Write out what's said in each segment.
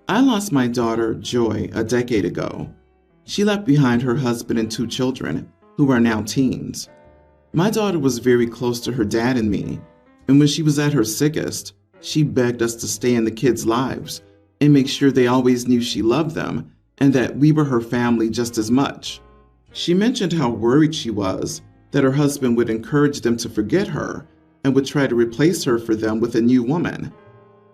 I lost my daughter, Joy, a decade ago. She left behind her husband and 2 children, who are now teens. My daughter was very close to her dad and me, and when she was at her sickest, she begged us to stay in the kids' lives and make sure they always knew she loved them and that we were her family just as much. She mentioned how worried she was that her husband would encourage them to forget her and would try to replace her for them with a new woman.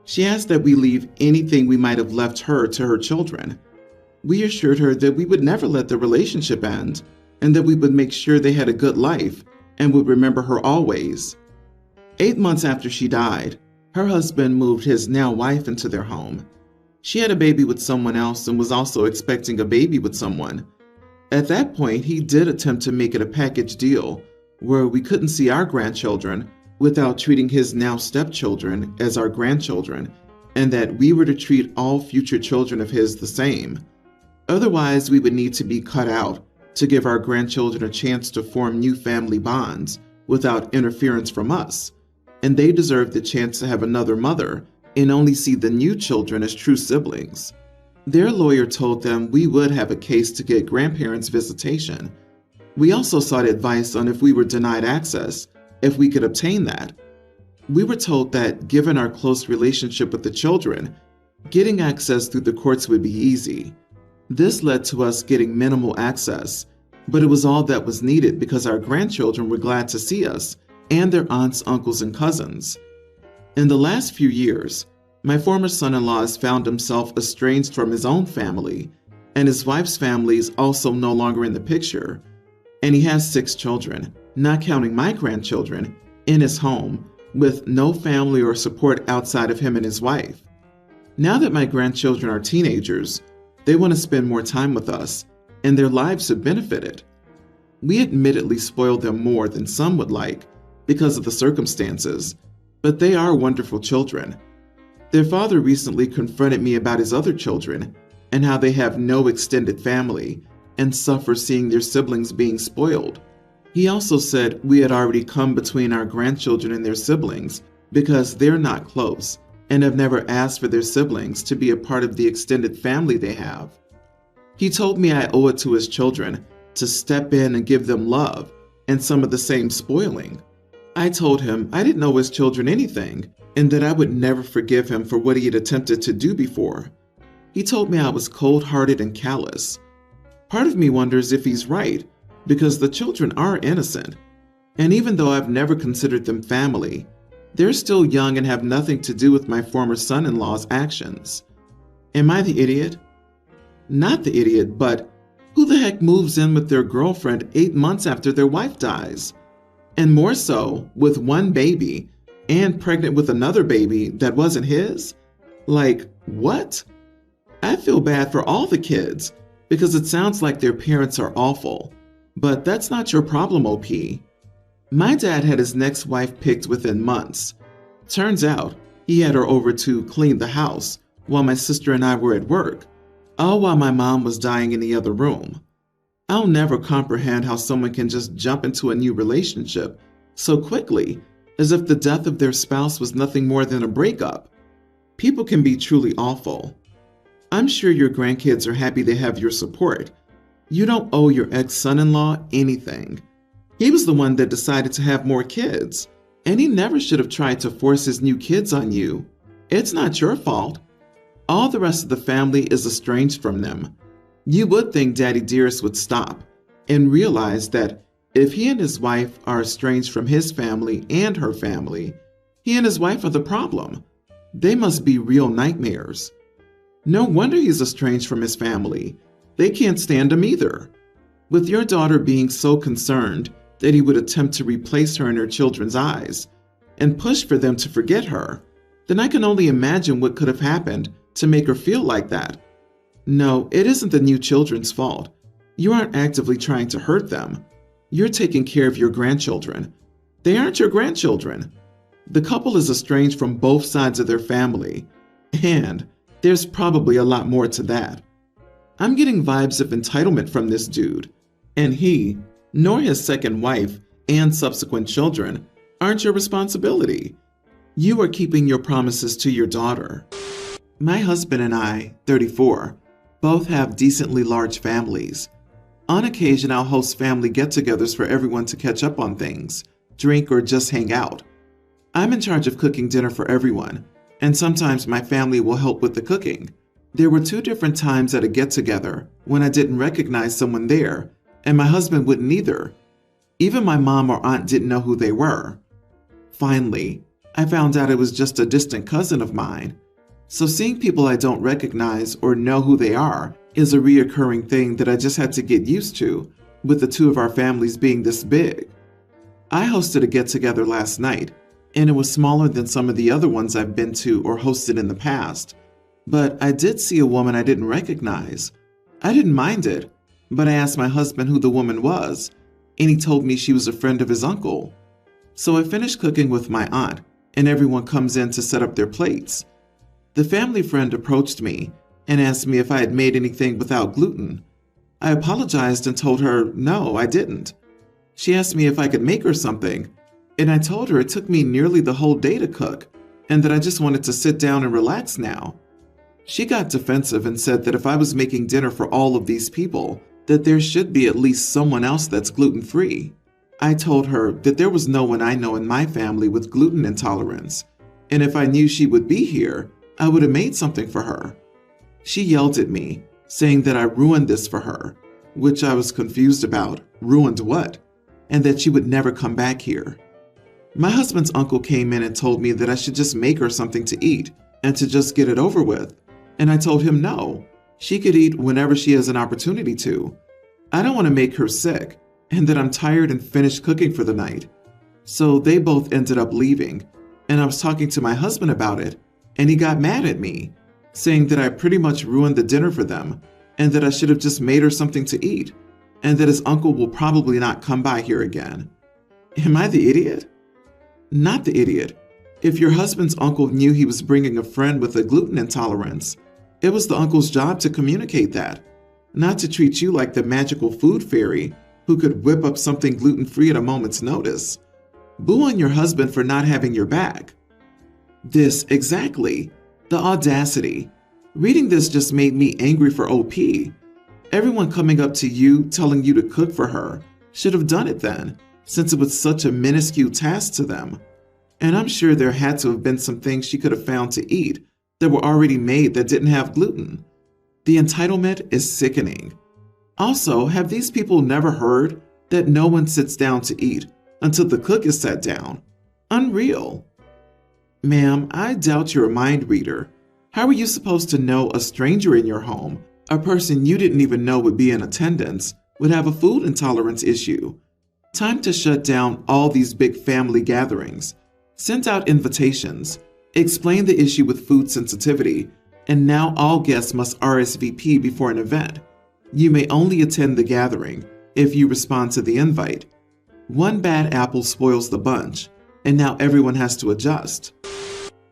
She asked that we leave anything we might have left her to her children. We assured her that we would never let the relationship end and that we would make sure they had a good life and would remember her always. 8 months after she died, her husband moved his now wife into their home. She had a baby with someone else and was also expecting a baby with someone. At that point, he did attempt to make it a package deal where we couldn't see our grandchildren without treating his now stepchildren as our grandchildren, and that we were to treat all future children of his the same. Otherwise, we would need to be cut out to give our grandchildren a chance to form new family bonds without interference from us, and they deserve the chance to have another mother and only see the new children as true siblings. Their lawyer told them we would have a case to get grandparents' visitation. We also sought advice on if we were denied access, if we could obtain that. We were told that, given our close relationship with the children, getting access through the courts would be easy. This led to us getting minimal access, but it was all that was needed because our grandchildren were glad to see us and their aunts, uncles, and cousins. In the last few years, my former son-in-law has found himself estranged from his own family, and his wife's family is also no longer in the picture. And he has 6 children, not counting my grandchildren, in his home, with no family or support outside of him and his wife. Now that my grandchildren are teenagers, they want to spend more time with us, and their lives have benefited. We admittedly spoil them more than some would like because of the circumstances, but they are wonderful children. Their father recently confronted me about his other children and how they have no extended family and suffer seeing their siblings being spoiled. He also said we had already come between our grandchildren and their siblings because they're not close and have never asked for their siblings to be a part of the extended family they have. He told me I owe it to his children to step in and give them love and some of the same spoiling. I told him I didn't owe his children anything and that I would never forgive him for what he had attempted to do before. He told me I was cold-hearted and callous. Part of me wonders if he's right, because the children are innocent, and even though I've never considered them family, they're still young and have nothing to do with my former son-in-law's actions. Am I the idiot? Not the idiot, but who the heck moves in with their girlfriend 8 months after their wife dies? And more so, with one baby, and pregnant with another baby that wasn't his? Like, what? I feel bad for all the kids, because it sounds like their parents are awful. But that's not your problem, OP. My dad had his next wife picked within months. Turns out, he had her over to clean the house while my sister and I were at work, all while my mom was dying in the other room. I'll never comprehend how someone can just jump into a new relationship so quickly, as if the death of their spouse was nothing more than a breakup. People can be truly awful. I'm sure your grandkids are happy they have your support. You don't owe your ex-son-in-law anything. He was the one that decided to have more kids, and he never should have tried to force his new kids on you. It's not your fault. All the rest of the family is estranged from them. You would think Daddy Dearest would stop and realize that if he and his wife are estranged from his family and her family, he and his wife are the problem. They must be real nightmares. No wonder he's estranged from his family. They can't stand him either. With your daughter being so concerned that he would attempt to replace her in her children's eyes and push for them to forget her, then I can only imagine what could have happened to make her feel like that. No, it isn't the new children's fault. You aren't actively trying to hurt them. You're taking care of your grandchildren. They aren't your grandchildren. The couple is estranged from both sides of their family, and there's probably a lot more to that. I'm getting vibes of entitlement from this dude, and he, nor his second wife and subsequent children, aren't your responsibility. You are keeping your promises to your daughter. My husband and I, 34, both have decently large families. On occasion, I'll host family get-togethers for everyone to catch up on things, drink, or just hang out. I'm in charge of cooking dinner for everyone, and sometimes my family will help with the cooking. There were 2 different times at a get-together when I didn't recognize someone there, and my husband wouldn't either. Even my mom or aunt didn't know who they were. Finally, I found out it was just a distant cousin of mine. So seeing people I don't recognize or know who they are is a reoccurring thing that I just had to get used to, with the 2 of our families being this big. I hosted a get-together last night, and it was smaller than some of the other ones I've been to or hosted in the past. But I did see a woman I didn't recognize. I didn't mind it, but I asked my husband who the woman was, and he told me she was a friend of his uncle. So I finished cooking with my aunt, and everyone comes in to set up their plates. The family friend approached me and asked me if I had made anything without gluten. I apologized and told her no, I didn't. She asked me if I could make her something, and I told her it took me nearly the whole day to cook, and that I just wanted to sit down and relax now. She got defensive and said that if I was making dinner for all of these people, that there should be at least someone else that's gluten-free. I told her that there was no one I know in my family with gluten intolerance, and if I knew she would be here, I would have made something for her. She yelled at me, saying that I ruined this for her, which I was confused about. Ruined what? And that she would never come back here. My husband's uncle came in and told me that I should just make her something to eat and to just get it over with. And I told him no, she could eat whenever she has an opportunity to. I don't want to make her sick, and that I'm tired and finished cooking for the night. So they both ended up leaving, and I was talking to my husband about it, and he got mad at me, saying that I pretty much ruined the dinner for them, and that I should have just made her something to eat, and that his uncle will probably not come by here again. Am I the idiot? Not the idiot. If your husband's uncle knew he was bringing a friend with a gluten intolerance, it was the uncle's job to communicate that, not to treat you like the magical food fairy who could whip up something gluten-free at a moment's notice. Boo on your husband for not having your back. This, exactly. The audacity. Reading this just made me angry for OP. Everyone coming up to you, telling you to cook for her, should have done it then, since it was such a minuscule task to them. And I'm sure there had to have been some things she could have found to eat that were already made that didn't have gluten. The entitlement is sickening. Also, have these people never heard that no one sits down to eat until the cook is sat down? Unreal. Ma'am, I doubt you're a mind reader. How are you supposed to know a stranger in your home, a person you didn't even know would be in attendance, would have a food intolerance issue? Time to shut down all these big family gatherings. Send out invitations. Explain the issue with food sensitivity, and now all guests must RSVP before an event. You may only attend the gathering if you respond to the invite. One bad apple spoils the bunch, and now everyone has to adjust.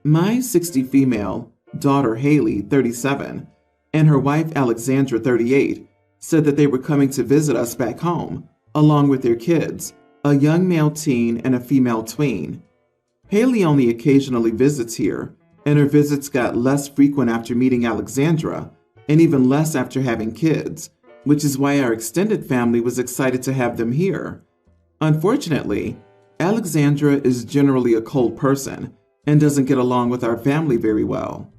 My 60 female daughter Haley, 37, and her wife Alexandra, 38, said that they were coming to visit us back home, along with their kids, a young male teen and a female tween. Haley only occasionally visits here, and her visits got less frequent after meeting Alexandra, and even less after having kids, which is why our extended family was excited to have them here. Unfortunately, Alexandra is generally a cold person and doesn't get along with our family very well.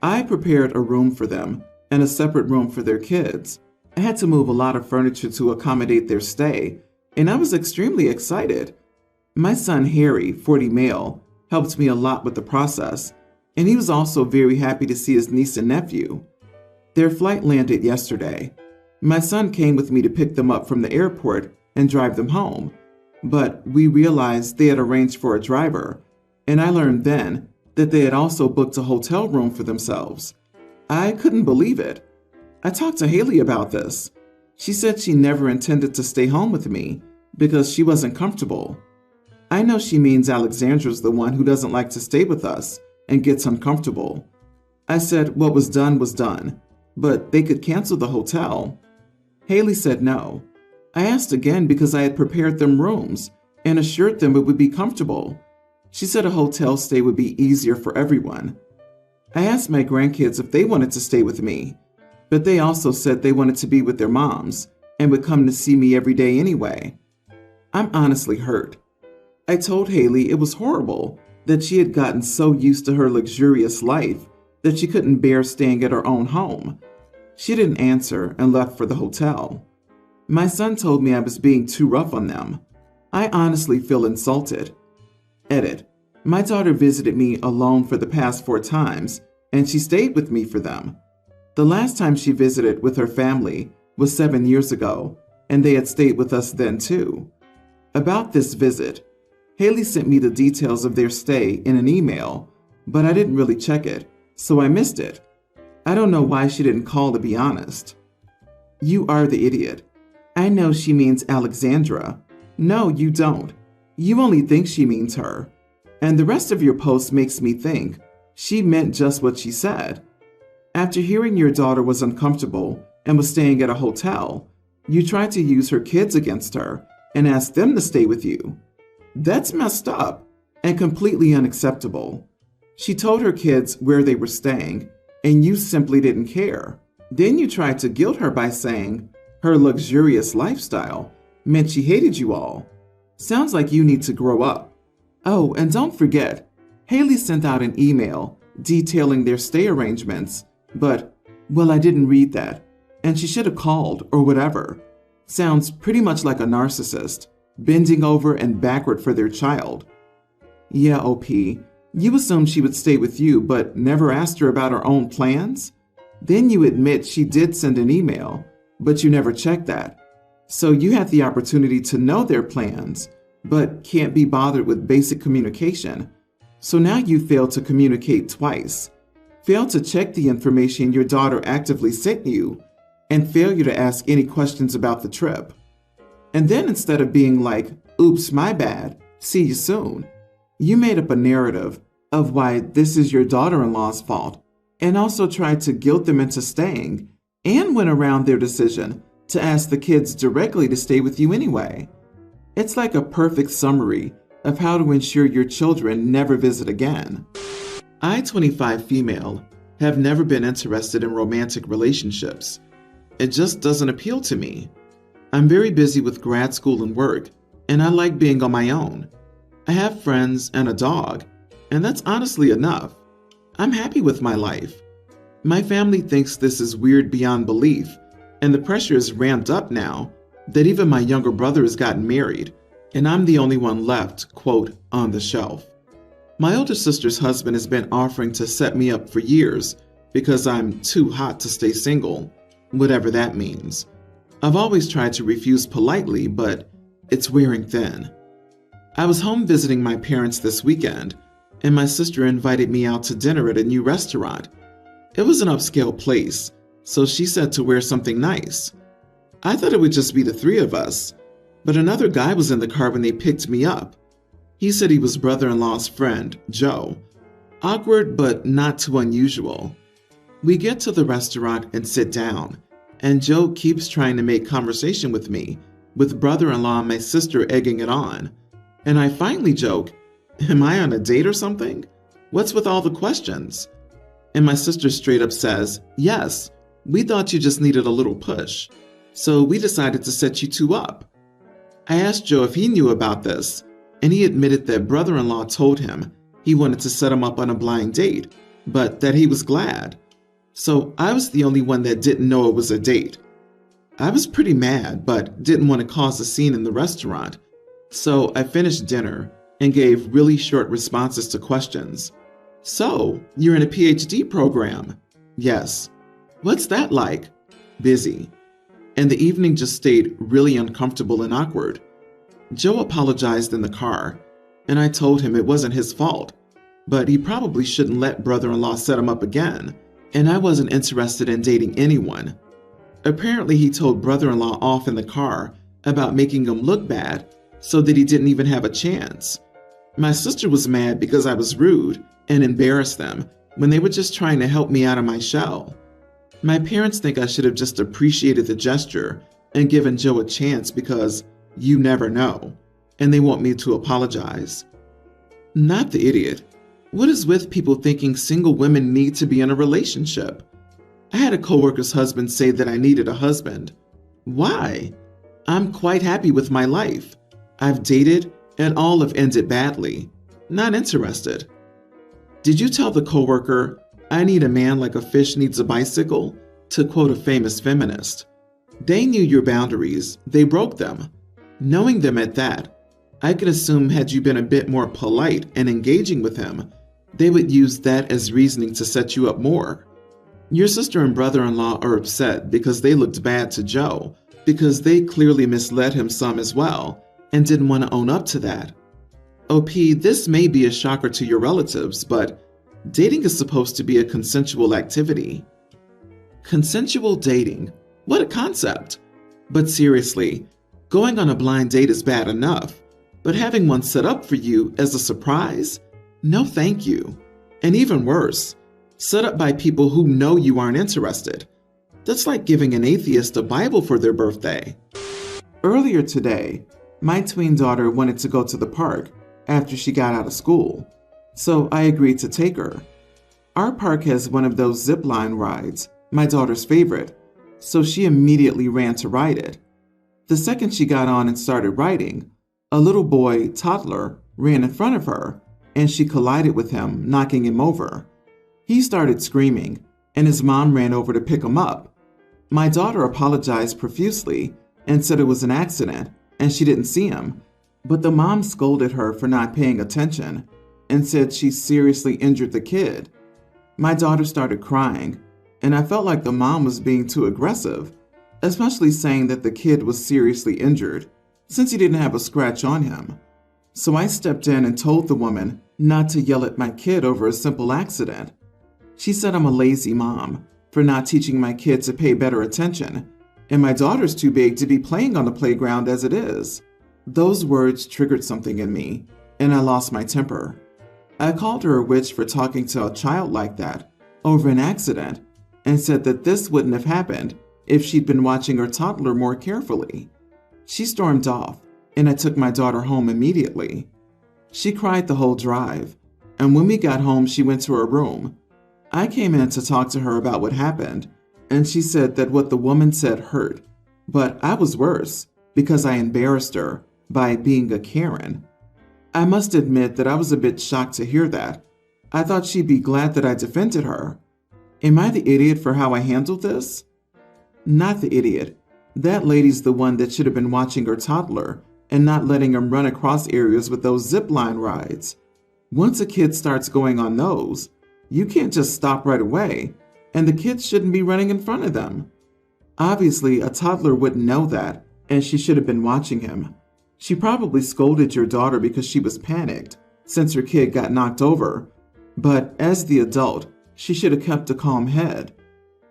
I prepared a room for them and a separate room for their kids. I had to move a lot of furniture to accommodate their stay, and I was extremely excited. My son Harry, 40 male, helped me a lot with the process, and he was also very happy to see his niece and nephew. Their flight landed yesterday. My son came with me to pick them up from the airport and drive them home, but we realized they had arranged for a driver, and I learned then that they had also booked a hotel room for themselves. I couldn't believe it. I talked to Haley about this. She said she never intended to stay home with me because she wasn't comfortable. I know she means Alexandra's the one who doesn't like to stay with us and gets uncomfortable. I said what was done, but they could cancel the hotel. Haley said no. I asked again because I had prepared them rooms and assured them it would be comfortable. She said a hotel stay would be easier for everyone. I asked my grandkids if they wanted to stay with me, but they also said they wanted to be with their moms and would come to see me every day anyway. I'm honestly hurt. I told Haley it was horrible that she had gotten so used to her luxurious life that she couldn't bear staying at her own home. She didn't answer and left for the hotel. My son told me I was being too rough on them. I honestly feel insulted. Edit. My daughter visited me alone for the past 4 times, and she stayed with me for them. The last time she visited with her family was 7 years ago, and they had stayed with us then too. About this visit, Haley sent me the details of their stay in an email, but I didn't really check it, so I missed it. I don't know why she didn't call, to be honest. You are the idiot. I know she means Alexandra. No, you don't. You only think she means her. And the rest of your post makes me think she meant just what she said. After hearing your daughter was uncomfortable and was staying at a hotel, you tried to use her kids against her and asked them to stay with you. That's messed up and completely unacceptable. She told her kids where they were staying, and you simply didn't care. Then you tried to guilt her by saying her luxurious lifestyle meant she hated you all. Sounds like you need to grow up. Oh, and don't forget, Haley sent out an email detailing their stay arrangements, but, well, I didn't read that, and she should have called or whatever. Sounds pretty much like a narcissist, bending over and backward for their child. Yeah, OP, you assumed she would stay with you, but never asked her about her own plans? Then you admit she did send an email, but you never checked that. So you had the opportunity to know their plans, but can't be bothered with basic communication. So now you failed to communicate twice, failed to check the information your daughter actively sent you, and failure to ask any questions about the trip. And then instead of being like, oops, my bad, see you soon, you made up a narrative of why this is your daughter-in-law's fault, and also tried to guilt them into staying, and went around their decision to ask the kids directly to stay with you anyway. It's like a perfect summary of how to ensure your children never visit again. I, 25 female, have never been interested in romantic relationships. It just doesn't appeal to me. I'm very busy with grad school and work, and I like being on my own. I have friends and a dog, and that's honestly enough. I'm happy with my life. My family thinks this is weird beyond belief, and the pressure is ramped up now that even my younger brother has gotten married, and I'm the only one left, quote, on the shelf. My older sister's husband has been offering to set me up for years because I'm too hot to stay single, whatever that means. I've always tried to refuse politely, but it's wearing thin. I was home visiting my parents this weekend, and my sister invited me out to dinner at a new restaurant. It was an upscale place, so she said to wear something nice. I thought it would just be the 3 of us, but another guy was in the car when they picked me up. He said he was brother-in-law's friend, Joe. Awkward, but not too unusual. We get to the restaurant and sit down, and Joe keeps trying to make conversation with me, with brother-in-law and my sister egging it on. And I finally joke, am I on a date or something? What's with all the questions? And my sister straight up says, yes, we thought you just needed a little push, so we decided to set you 2 up. I asked Joe if he knew about this, and he admitted that brother-in-law told him he wanted to set him up on a blind date, but that he was glad. So I was the only one that didn't know it was a date. I was pretty mad, but didn't want to cause a scene in the restaurant. So I finished dinner and gave really short responses to questions. So, you're in a PhD program? Yes. What's that like? Busy. And the evening just stayed really uncomfortable and awkward. Joe apologized in the car, and I told him it wasn't his fault, but he probably shouldn't let brother-in-law set him up again, and I wasn't interested in dating anyone. Apparently he told brother-in-law off in the car about making him look bad so that he didn't even have a chance. My sister was mad because I was rude and embarrassed them when they were just trying to help me out of my shell. My parents think I should have just appreciated the gesture and given Joe a chance because you never know, and they want me to apologize. Not the idiot. What is with people thinking single women need to be in a relationship? I had a coworker's husband say that I needed a husband. Why? I'm quite happy with my life. I've dated and all have ended badly. Not interested. Did you tell the coworker, I need a man like a fish needs a bicycle, to quote a famous feminist? They knew your boundaries. They broke them. Knowing them at that, I could assume had you been a bit more polite and engaging with him, they would use that as reasoning to set you up more. Your sister and brother-in-law are upset because they looked bad to Joe, because they clearly misled him some as well and didn't want to own up to that. OP, this may be a shocker to your relatives, but dating is supposed to be a consensual activity. Consensual dating? What a concept! But seriously, going on a blind date is bad enough, but having one set up for you as a surprise? No thank you. And even worse, set up by people who know you aren't interested. That's like giving an atheist a Bible for their birthday. Earlier today, my tween daughter wanted to go to the park after she got out of school, so I agreed to take her. Our park has one of those zip line rides, my daughter's favorite, so she immediately ran to ride it. The second she got on and started riding, a little boy, toddler, ran in front of her, and she collided with him, knocking him over. He started screaming, and his mom ran over to pick him up. My daughter apologized profusely and said it was an accident and she didn't see him, but the mom scolded her for not paying attention and said she seriously injured the kid. My daughter started crying, and I felt like the mom was being too aggressive, especially saying that the kid was seriously injured since he didn't have a scratch on him. So I stepped in and told the woman not to yell at my kid over a simple accident. She said I'm a lazy mom for not teaching my kid to pay better attention, and my daughter's too big to be playing on the playground as it is. Those words triggered something in me, and I lost my temper. I called her a witch for talking to a child like that over an accident and said that this wouldn't have happened if she'd been watching her toddler more carefully. She stormed off, and I took my daughter home immediately. She cried the whole drive, and when we got home, she went to her room. I came in to talk to her about what happened, and she said that what the woman said hurt, but I was worse because I embarrassed her by being a Karen. I must admit that I was a bit shocked to hear that. I thought she'd be glad that I defended her. Am I the idiot for how I handled this? Not the idiot. That lady's the one that should have been watching her toddler and not letting him run across areas with those zip line rides. Once a kid starts going on those, you can't just stop right away, and the kids shouldn't be running in front of them. Obviously, a toddler wouldn't know that, and she should have been watching him. She probably scolded your daughter because she was panicked, since her kid got knocked over. But as the adult, she should have kept a calm head.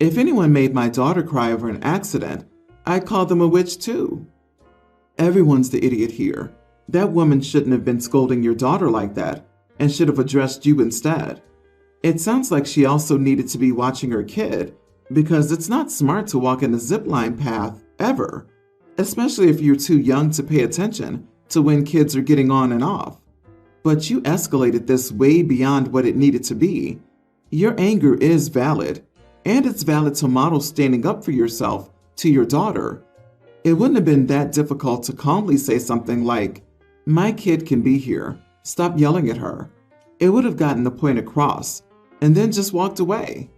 If anyone made my daughter cry over an accident, I'd call them a witch too. Everyone's the idiot here. That woman shouldn't have been scolding your daughter like that, and should have addressed you instead. It sounds like she also needed to be watching her kid, because it's not smart to walk in a zipline path, ever, especially if you're too young to pay attention to when kids are getting on and off. But you escalated this way beyond what it needed to be. Your anger is valid, and it's valid to model standing up for yourself to your daughter. It wouldn't have been that difficult to calmly say something like, "My kid can be here. Stop yelling at her." It would have gotten the point across, and then just walked away.